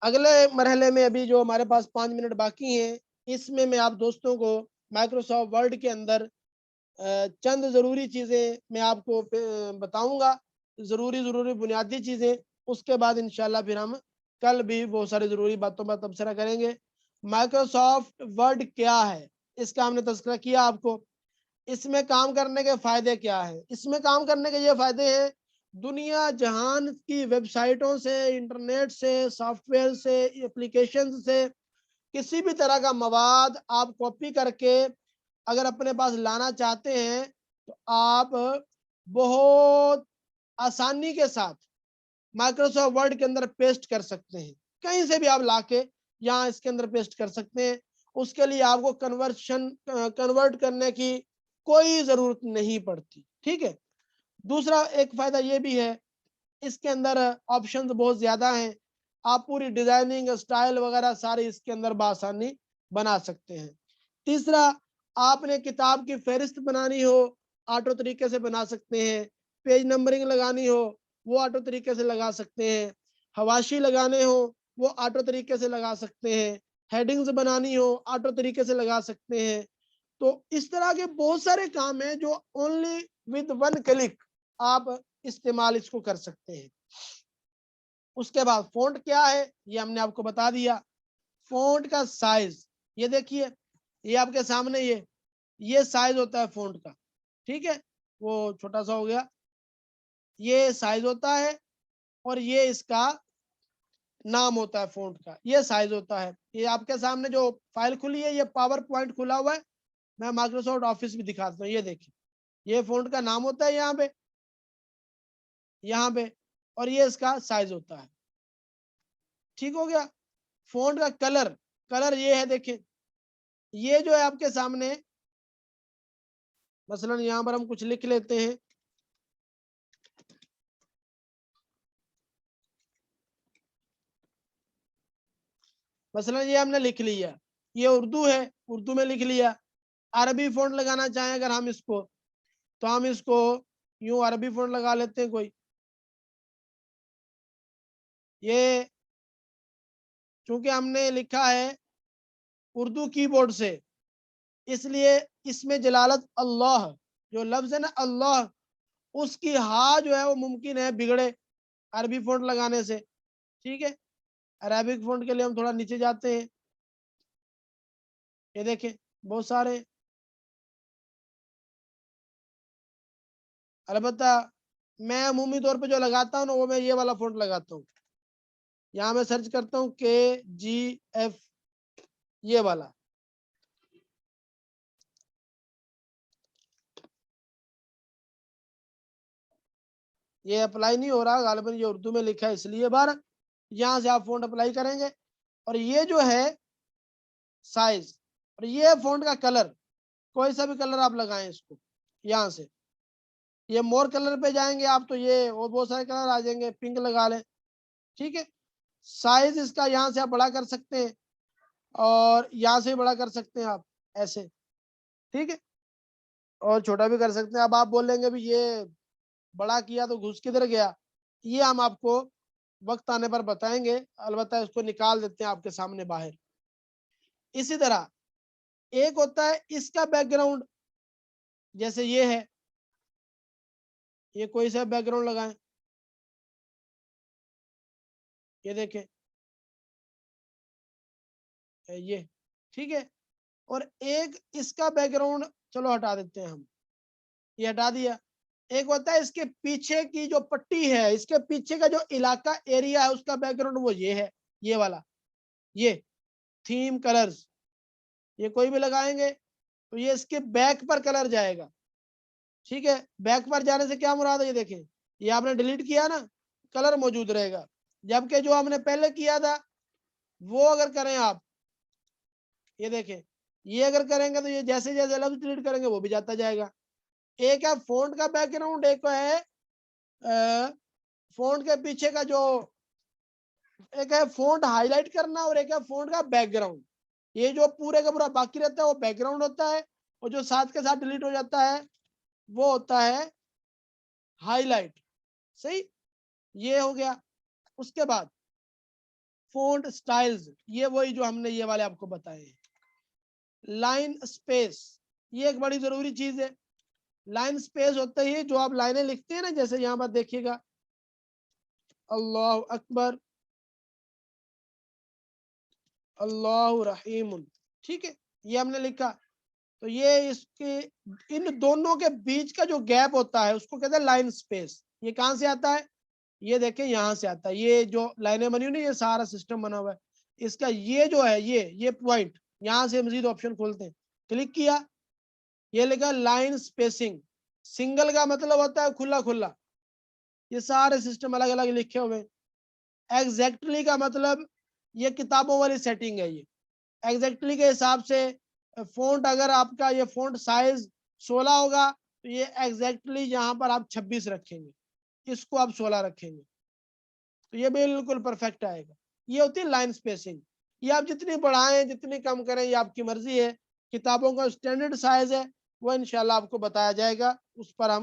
अगले मरहले में अभी जो हमारे पास 5 मिनट बाकी हैं, इसमें मैं आप दोस्तों को माइक्रोसॉफ्ट वर्ड के अंदर चंद ज़रूरी चीज़ें मैं आपको बताऊंगा, ज़रूरी बुनियादी चीज़ें। उसके बाद इंशाल्लाह फिर हम कल भी बहुत सारी ज़रूरी बातों पर तबसरा करेंगे। माइक्रोसॉफ्ट वर्ड क्या है, इसका हमने तज़किरा किया आपको। इसमें काम करने के फ़ायदे क्या हैं? इसमें काम करने के ये फ़ायदे हैं, दुनिया जहान की वेबसाइटों से, इंटरनेट से, सॉफ्टवेयर से, एप्लीकेशन से किसी भी तरह का मवाद आप कॉपी करके अगर अपने पास लाना चाहते हैं, तो आप बहुत आसानी के साथ माइक्रोसॉफ्ट वर्ड के अंदर पेस्ट कर सकते हैं। कहीं से भी आप लाके यहाँ इसके अंदर पेस्ट कर सकते हैं। उसके लिए आपको कन्वर्ट करने की कोई ज़रूरत नहीं पड़ती, ठीक है? दूसरा एक फ़ायदा ये भी है, इसके अंदर ऑप्शंस बहुत ज़्यादा हैं। आप पूरी डिज़ाइनिंग, स्टाइल वगैरह सारी इसके अंदर बआसानी बना सकते हैं। तीसरा, आपने किताब की फ़हरिस्त बनानी हो, ऑटो तरीके से बना सकते हैं। पेज नंबरिंग लगानी हो, वो ऑटो तरीके से लगा सकते हैं। हवाशी लगाने हो, वो ऑटो तरीके से लगा सकते हैं। हेडिंग्स बनानी हो, ऑटो तरीके से लगा सकते हैं। तो इस तरह के बहुत सारे काम हैं जो ओनली विद वन क्लिक आप इस्तेमाल इसको कर सकते हैं। उसके बाद फ़ॉन्ट क्या है, ये हमने आपको बता दिया। फ़ॉन्ट का साइज़, ये देखिए, ये आपके सामने ये साइज़ होता है फ़ॉन्ट का, ठीक है? वो छोटा-सा हो गया, ये साइज़ होता है और ये इसका नाम होता है फ़ॉन्ट का, ये साइज़ होता है। ये आपके सामने जो फ़ाइल खुली है, ये पावर पॉइंट खुला हुआ है। मैं माइक्रोसॉफ्ट ऑफ़िस भी दिखाता हूँ, ये देखिए। ये फ़ॉन्ट का नाम होता है यहाँ पे और ये इसका साइज़ होता है। ठीक हो गया? फ़ॉन्ट का कलर ये है देखिए, ये जो है आपके सामने, मसलन यहाँ पर हम कुछ लिख लेते हैं। मसलन ये हमने लिख लिया, ये उर्दू है, उर्दू में लिख लिया। अरबी फ़ॉन्ट लगाना चाहें अगर हम इसको, तो हम इसको यूँ अरबी फ़ॉन्ट लगा लेते हैं कोई। ये चूँकि हमने लिखा है उर्दू कीबोर्ड से, इसलिए इसमें जलालत अल्लाह, जो लफ्ज़ है ना अल्लाह, उसकी हा जो है वो मुमकिन है बिगड़े अरबी फ़ॉन्ट लगाने से, ठीक है? अरेबिक फ़ॉन्ट के लिए हम थोड़ा नीचे जाते हैं। ये देखें, बहुत सारे, अलबत्ता मैं अमूमी तौर पे जो लगाता हूँ ना, वो मैं ये वाला फ़ॉन्ट लगाता हूँ। यहाँ मैं सर्च करता हूँ KGF, ये वाला। ये अप्लाई नहीं हो रहा, गालिबन ये उर्दू में लिखा है इसलिए। बार यहाँ से आप फ़ॉन्ट अप्लाई करेंगे और ये जो है साइज़, और ये फ़ॉन्ट का कलर, कोई सा भी कलर आप लगाएँ इसको यहाँ से। ये मोर कलर पे जाएँगे आप, तो ये और बहुत सारे कलर आ जाएँगे, पिंक लगा लें, ठीक है? साइज़ इसका यहाँ से आप बड़ा कर सकते हैं और यहाँ से भी बड़ा कर सकते हैं आप, ऐसे, ठीक है? और छोटा भी कर सकते हैं। अब आप बोलेंगे भी ये बड़ा किया तो घुस किधर गया? ये हम आपको वक़्त आने पर बताएँगे, अलबत्ता इसको निकाल देते हैं आपके सामने बाहर। इसी तरह एक होता है इसका बैकग्राउंड, जैसे ये है, ये कोई सा बैकग्राउंड लगाएँ, ये देखें, ये, ठीक है? और एक इसका बैकग्राउंड चलो हटा देते हैं हम, ये हटा दिया। एक होता है इसके पीछे की जो पट्टी है, इसके पीछे का जो इलाका एरिया है उसका बैकग्राउंड, वो ये है, ये वाला, ये थीम कलर्स, ये कोई भी लगाएँगे तो ये इसके बैक पर कलर जाएगा, ठीक है? बैक पर जाने से क्या मुराद है, ये देखें, ये आपने डिलीट किया ना, कलर मौजूद रहेगा। जबकि जो हमने पहले किया था, वो अगर करें आप, ये देखें, ये अगर करेंगे तो ये जैसे-जैसे लफ्ज़ डिलीट करेंगे वो भी जाता जाएगा। एक है फ़ॉन्ट का बैकग्राउंड, एक है फ़ॉन्ट के पीछे का जो, एक है फ़ॉन्ट हाइलाइट करना और एक है फ़ॉन्ट का बैकग्राउंड। ये जो पूरे का पूरा बाकी रहता है वो बैकग्राउंड होता है और जो साथ के साथ डिलीट हो जाता है वो होता है हाइलाइट, सही? ये हो गया। उसके बाद फ़ॉन्ट स्टाइल्स, ये वही जो हमने ये वाले आपको बताए हैं। लाइन स्पेस, ये एक बड़ी ज़रूरी चीज़ है। लाइन स्पेस होता ही जो आप लाइनें लिखते हैं ना, जैसे यहाँ पर देखिएगा, अल्लाहु अकबर, अल्लाहु रहीमुन, ठीक है, ये हमने लिखा। तो ये इसके इन दोनों के बीच का जो गैप होता है उसको कहते हैं लाइन स्पेस। ये कहाँ से आता है? ये देखें यहाँ से आता है। ये जो लाइनें बनी हुई ना, ये सारा सिस्टम बना हुआ है। इसका ये जो है ये पॉइंट, यहाँ से मजीद ऑप्शन खोलते हैं, क्लिक किया, ये लिखा लाइन स्पेसिंग। सिंगल का मतलब होता है खुला खुला, ये सारे सिस्टम अलग अलग लिखे हुए हैं। एग्जैक्टली का मतलब ये किताबों वाली सेटिंग है। ये एग्जैक्टली के हिसाब से फ़ॉन्ट, अगर आपका ये फ़ॉन्ट साइज 16 होगा तो ये एग्जैक्टली यहाँ पर आप 26 रखेंगे, इसको आप 16 रखेंगे, तो ये बिल्कुल परफेक्ट आएगा। ये होती है लाइन स्पेसिंग। ये आप जितनी बढ़ाएं जितनी कम करें ये आपकी मर्जी है। किताबों का स्टैंडर्ड साइज है वो इंशाल्लाह आपको बताया जाएगा, उस पर हम